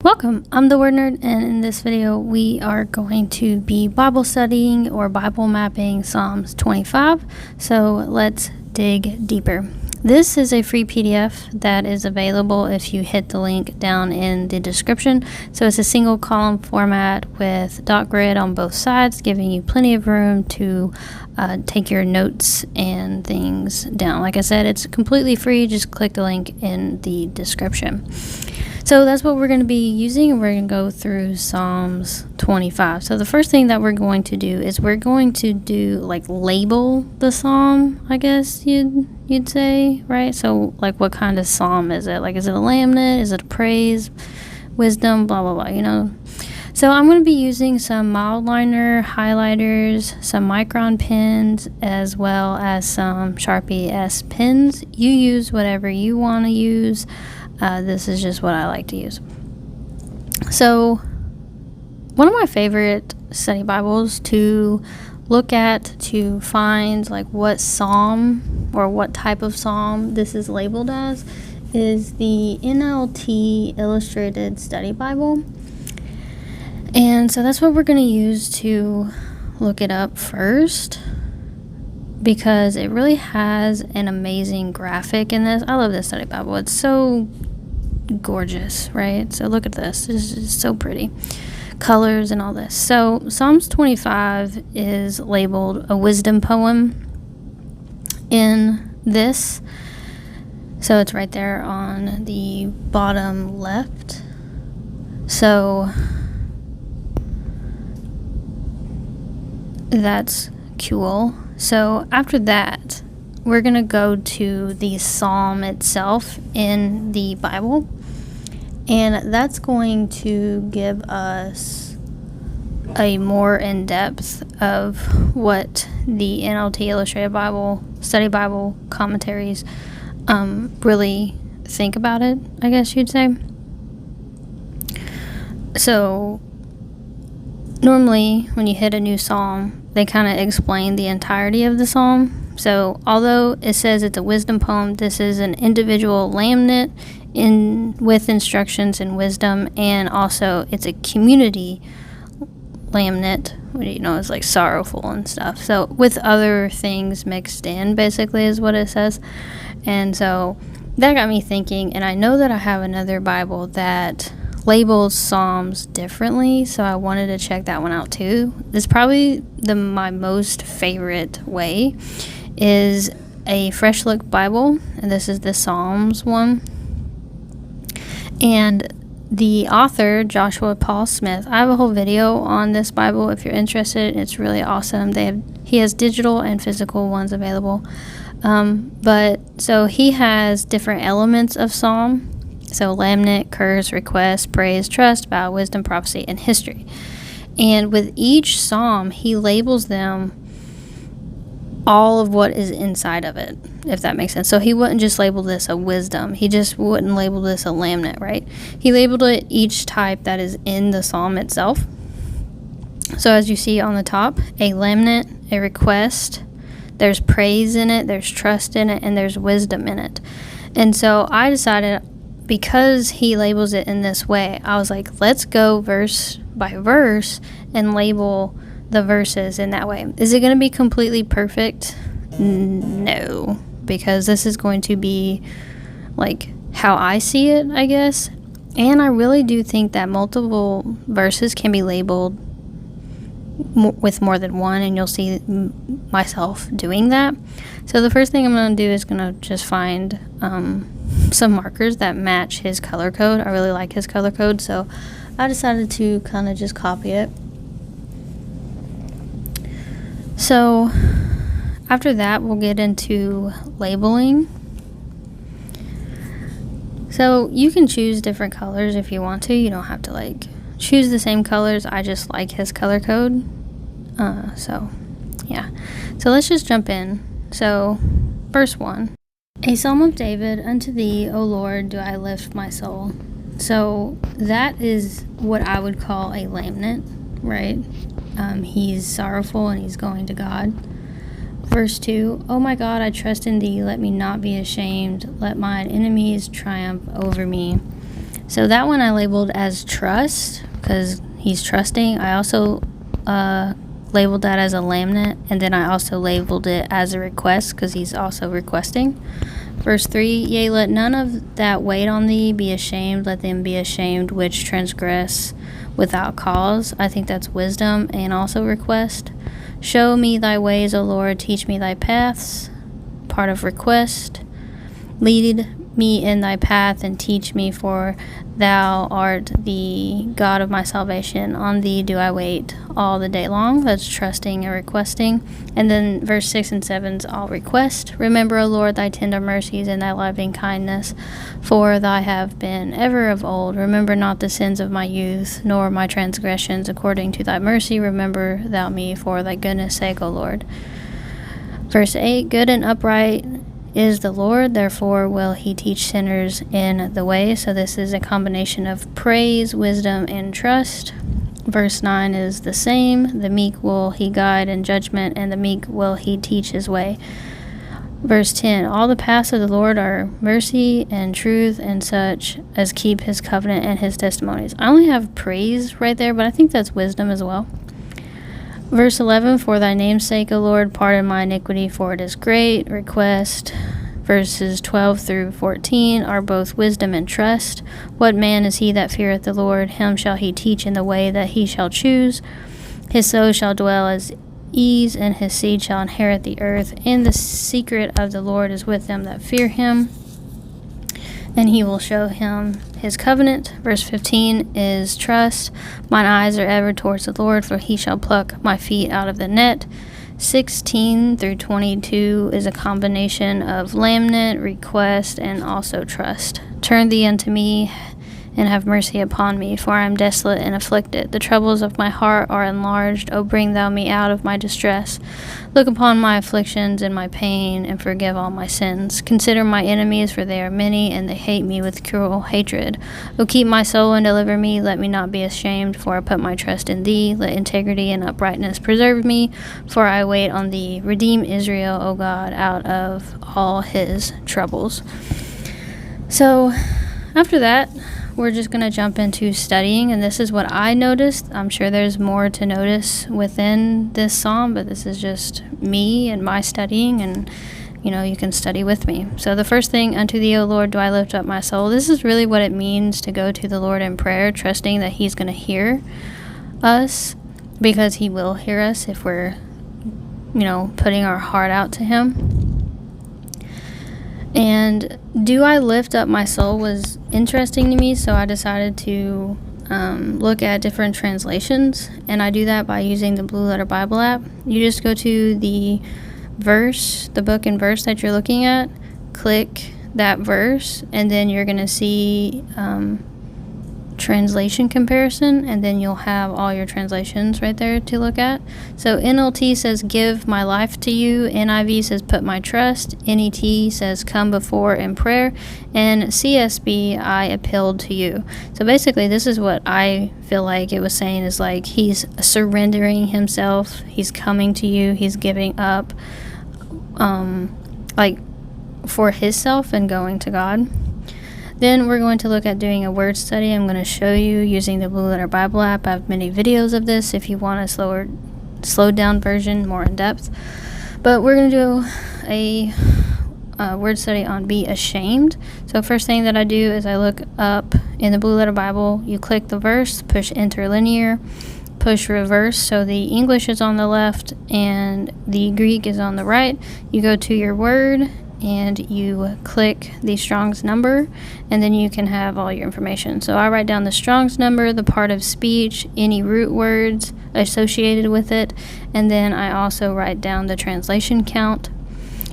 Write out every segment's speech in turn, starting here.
Welcome, I'm the Word Nerd, and in this video we are going to be Bible studying or Bible mapping Psalms 25, so let's dig deeper. This is a free PDF that is available if you hit the link down in the description. So it's a single column format with dot grid on both sides, giving you plenty of room to take your notes and things down. Like I said, it's completely free. Just click the link in the description. So that's what we're going to be using, and we're going to go through Psalms 25. So the first thing that we're going to do is we're going to label the psalm, I guess you'd say, right? So like, what kind of psalm is it? Like, is it a lamnet? Is it a praise, wisdom, blah, blah, blah, you know? So I'm going to be using some mild liner highlighters, some micron pens, as well as some Sharpie S pens. You use whatever you want to use. This is just what I like to use. So one of my favorite study Bibles to look at to find like what psalm or what type of psalm this is labeled as is the NLT Illustrated Study Bible. And so that's what we're going to use to look it up first, because it really has an amazing graphic in this. I love this study Bible. It's so gorgeous, right? So look at this. This is so pretty. Colors and all this. So Psalms 25 is labeled a wisdom poem in this. So it's right there on the bottom left. So that's cool. So after that, we're going to go to the psalm itself in the Bible, and that's going to give us a more in-depth of what the NLT Illustrated Bible, Study Bible commentaries really think about it, I guess you'd say. So normally when you hit a new psalm, they kind of explain the entirety of the psalm. So although it says it's a wisdom poem, this is an individual lamnet with instructions in wisdom, and also it's a community lamnet, you know, it's like sorrowful and stuff. So with other things mixed in, basically, is what it says. And so that got me thinking, and I know that I have another Bible that labels psalms differently, so I wanted to check that one out too. This is probably my most favorite way is a Fresh Look Bible, and this is the Psalms one. And the author, Joshua Paul Smith, I have a whole video on this Bible if you're interested. It's really awesome. He has digital and physical ones available. But so he has different elements of psalm. So lamnet, curse, request, praise, trust, vow, wisdom, prophecy, and history. And with each psalm, he labels them all of what is inside of it, if that makes sense. So he wouldn't just label this a wisdom. He just wouldn't label this a lamnet, right? He labeled it each type that is in the psalm itself. So as you see on the top, a lamnet, a request, there's praise in it, there's trust in it, and there's wisdom in it. And so I decided, because he labels it in this way, I was like, let's go verse by verse and label the verses in that way. Is it going to be completely perfect? No, because this is going to be like how I see it, I guess. And I really do think that multiple verses can be labeled with more than one, and you'll see myself doing that. So the first thing I'm going to do is going to just find some markers that match his color code. I really like his color code, so I decided to kind of just copy it. So after that, we'll get into labeling. So you can choose different colors if you want to. You don't have to like choose the same colors. I just like his color code. So yeah. So let's just jump in. So verse 1. A psalm of David, unto thee, O Lord, do I lift my soul. So that is what I would call a lamnet, right? He's sorrowful and he's going to God. Verse 2, O my God, I trust in thee, let me not be ashamed, let mine enemies triumph over me. So that one I labeled as trust because he's trusting. I also labeled that as a laminate, and then I also labeled it as a request because he's also requesting. Verse 3, yea, let none of that wait on thee be ashamed. Let them be ashamed which transgress without cause. I think that's wisdom and also request. Show me thy ways, O Lord. Teach me thy paths. Part of request. Lead me in thy path and teach me, for thou art the God of my salvation. On thee do I wait all the day long. That's trusting and requesting. And then verse 6 and 7 is all request. Remember, O Lord, thy tender mercies and thy loving kindness, for thy have been ever of old. Remember not the sins of my youth, nor my transgressions. According to thy mercy, remember thou me for thy goodness' sake, O Lord. Verse 8, good and upright is the Lord, therefore will he teach sinners in the way. So this is a combination of praise, wisdom, and trust. Verse 9 is the same. The meek will he guide in judgment, and the meek will he teach his way. Verse 10, all the paths of the Lord are mercy and truth, and such as keep his covenant and his testimonies. I only have praise right there, but I think that's wisdom as well. Verse 11, for thy name's sake, O Lord, pardon my iniquity, for it is great. Request. Verses 12 through 14 are both wisdom and trust. What man is he that feareth the Lord? Him shall he teach in the way that he shall choose. His soul shall dwell as ease, and his seed shall inherit the earth. And the secret of the Lord is with them that fear him, and he will show him his covenant. Verse 15 is trust. Mine eyes are ever towards the Lord, for he shall pluck my feet out of the net. 16 through 22 is a combination of laminate, request, and also trust. Turn thee unto me, and have mercy upon me, for I am desolate and afflicted. The troubles of my heart are enlarged. O bring thou me out of my distress. Look upon my afflictions and my pain, and forgive all my sins. Consider my enemies, for they are many, and they hate me with cruel hatred. O keep my soul and deliver me. Let me not be ashamed, for I put my trust in thee. Let integrity and uprightness preserve me, for I wait on thee. Redeem Israel, O God, out of all his troubles. So, after that, we're just going to jump into studying, and this is what I noticed. I'm sure there's more to notice within this psalm, but this is just me and my studying, and you can study with me. So the first thing, unto thee, O Lord, do I lift up my soul. This is really what it means to go to the Lord in prayer, trusting that he's going to hear us, because he will hear us if we're putting our heart out to him. And do I lift up my soul was interesting to me, so I decided to look at different translations, and I do that by using the Blue Letter Bible app. You just go to the verse, the book and verse that you're looking at, click that verse, and then you're going to see translation comparison, and then you'll have all your translations right there to look at. So NLT says give my life to you, NIV says put my trust, NET says come before in prayer, and CSB I appealed to you. So basically this is what I feel like it was saying, is like he's surrendering himself, he's coming to you, he's giving up like for himself and going to God. Then we're going to look at doing a word study. I'm going to show you using the Blue Letter Bible app. I have many videos of this if you want a slowed down version, more in depth. But we're going to do a word study on be ashamed. So first thing that I do is I look up in the Blue Letter Bible. You click the verse, push interlinear, push reverse. So the English is on the left and the Greek is on the right. You go to your word and you click the Strong's number, and then you can have all your information. So I write down the Strong's number, the part of speech, any root words associated with it, and then I also write down the translation count,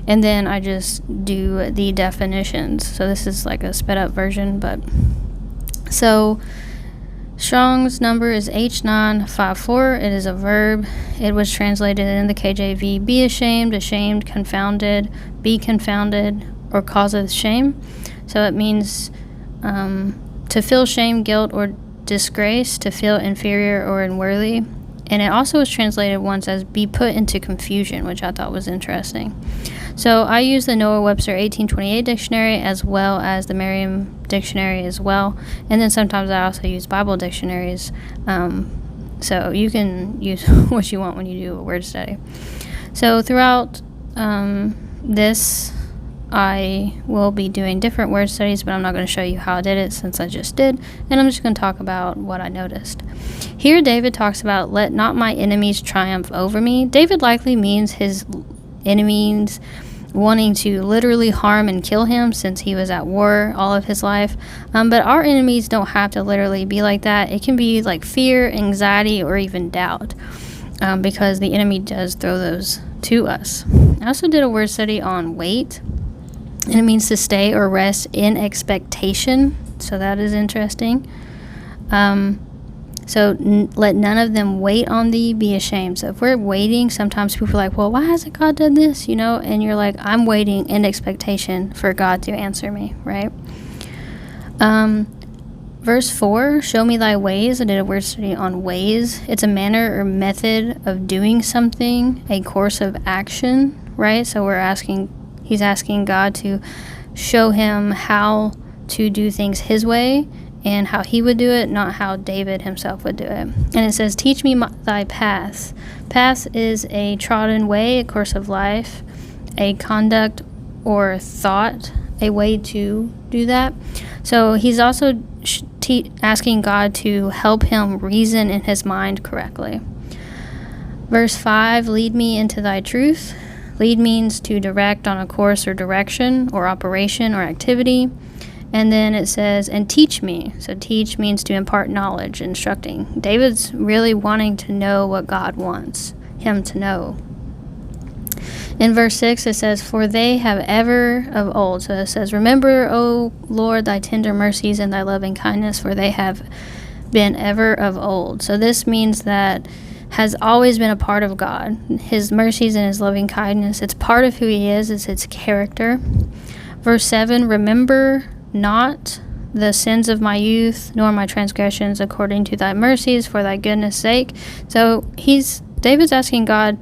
and then I just do the definitions. So this is like a sped up version, but so Strong's number is H954. It is a verb. It was translated in the KJV, be ashamed, ashamed, confounded, be confounded, or causeth shame. So it means to feel shame, guilt, or disgrace, to feel inferior or unworthy. And it also was translated once as be put into confusion, which I thought was interesting. So I use the Noah Webster 1828 dictionary as well as the Merriam dictionary as well. And then sometimes I also use Bible dictionaries. So you can use what you want when you do a word study. So throughout this, I will be doing different word studies, but I'm not going to show you how I did it since I just did. And I'm just going to talk about what I noticed. Here David talks about, let not my enemies triumph over me. David likely means his enemies wanting to literally harm and kill him, since he was at war all of his life. But our enemies don't have to literally be like that. It can be like fear, anxiety, or even doubt, because the enemy does throw those to us. I also did a word study on wait, and it means to stay or rest in expectation. So that is interesting. Let none of them wait on thee, be ashamed. So if we're waiting, sometimes people are like, well, why hasn't God done this? And you're like, I'm waiting in expectation for God to answer me, right? Verse 4, show me thy ways. I did a word study on ways. It's a manner or method of doing something, a course of action, right? So he's asking God to show him how to do things his way and how he would do it, not how David himself would do it. And it says, teach me thy paths. Path is a trodden way, a course of life, a conduct or thought, a way to do that. So he's also asking God to help him reason in his mind correctly. Verse 5, lead me into thy truth. Lead means to direct on a course or direction or operation or activity. And then it says, and teach me. So teach means to impart knowledge, instructing. David's really wanting to know what God wants him to know. In verse 6, it says, for they have ever of old. So it says, remember, O Lord, thy tender mercies and thy loving kindness, for they have been ever of old. So this means that has always been a part of God. His mercies and his loving kindness, it's part of who he is, it's his character. Verse 7, remember not the sins of my youth, nor my transgressions, according to thy mercies, for thy goodness' sake. So David's asking God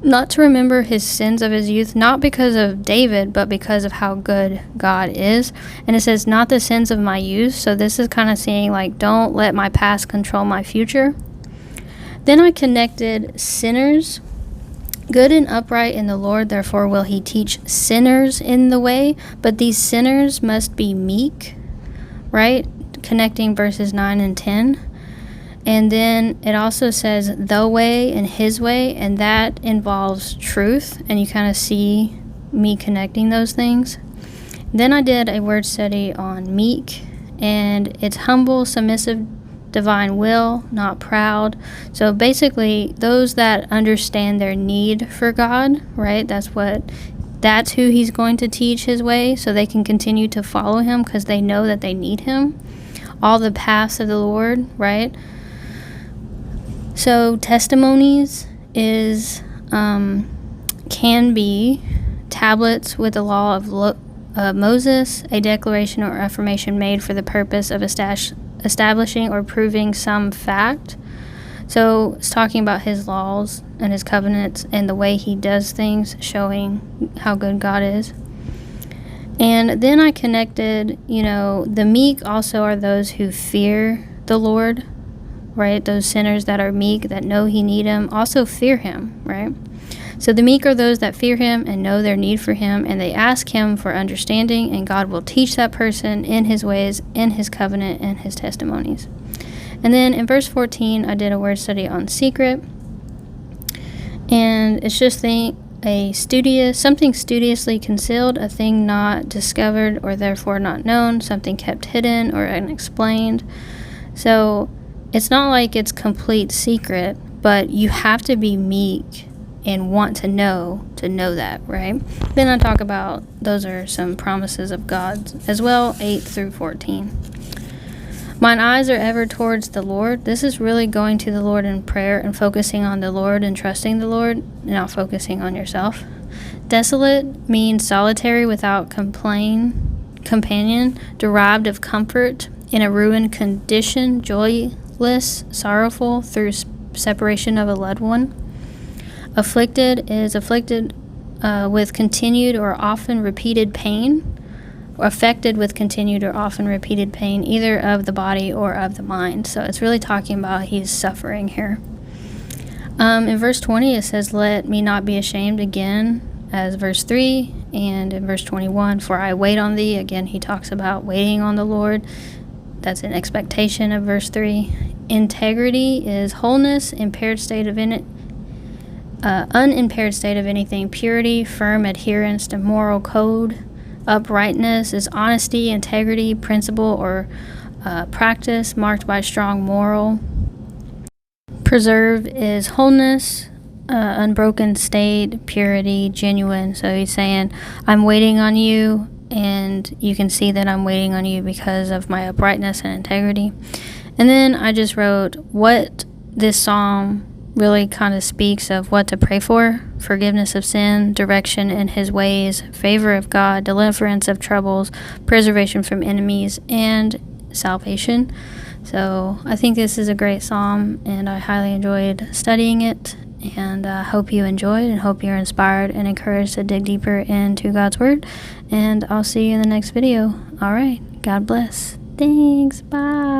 not to remember his sins of his youth, not because of David, but because of how good God is. And it says, not the sins of my youth. So this is kind of saying, like, don't let my past control my future. Then I connected sinners. Good and upright in the Lord, therefore will he teach sinners in the way. But these sinners must be meek, right? Connecting verses 9 and 10. And then it also says the way and his way, and that involves truth. And you kind of see me connecting those things. Then I did a word study on meek, and it's humble, submissive, divine will, not proud. So basically, those that understand their need for God, right? That's who he's going to teach his way, so they can continue to follow him because they know that they need him. All the paths of the Lord, right? So testimonies can be tablets with the law of Moses, a declaration or affirmation made for the purpose of establishing or proving some fact. So it's talking about his laws and his covenants and the way he does things, showing how good God is. And then I connected, the meek also are those who fear the Lord, right? Those sinners that are meek, that know he need him, also fear him, right? So the meek are those that fear him and know their need for him, and they ask him for understanding, and God will teach that person in his ways, in his covenant, and his testimonies. And then in verse 14, I did a word study on secret, and it's just something studiously concealed, a thing not discovered or therefore not known, something kept hidden or unexplained. So it's not like it's complete secret, but you have to be meek and want to know that, right? Then I talk about, those are some promises of God as well, 8 through 14. Mine eyes are ever towards the Lord. This is really going to the Lord in prayer and focusing on the Lord and trusting the Lord, not focusing on yourself. Desolate means solitary without companion, derived of comfort, in a ruined condition, joyless, sorrowful through separation of a loved one. Afflicted is afflicted with continued or often repeated pain, or affected with continued or often repeated pain, either of the body or of the mind. So it's really talking about he's suffering here. In verse 20, it says, let me not be ashamed, again, as verse 3. And in verse 21, for I wait on thee. Again, he talks about waiting on the Lord. That's an expectation of verse 3. Integrity is wholeness, unimpaired state of anything. Purity, firm adherence to moral code. Uprightness is honesty, integrity, principle, or practice marked by strong moral. Preserve is wholeness, unbroken state, purity, genuine. So he's saying, I'm waiting on you, and you can see that I'm waiting on you because of my uprightness and integrity. And then I just wrote what this psalm really kind of speaks of what to pray for: forgiveness of sin, direction in his ways, favor of God, deliverance of troubles, preservation from enemies, and salvation. So I think this is a great psalm, and I highly enjoyed studying it, and I hope you enjoyed and hope you're inspired and encouraged to dig deeper into God's Word. And I'll see you in the next video. All right, God bless. Thanks, bye.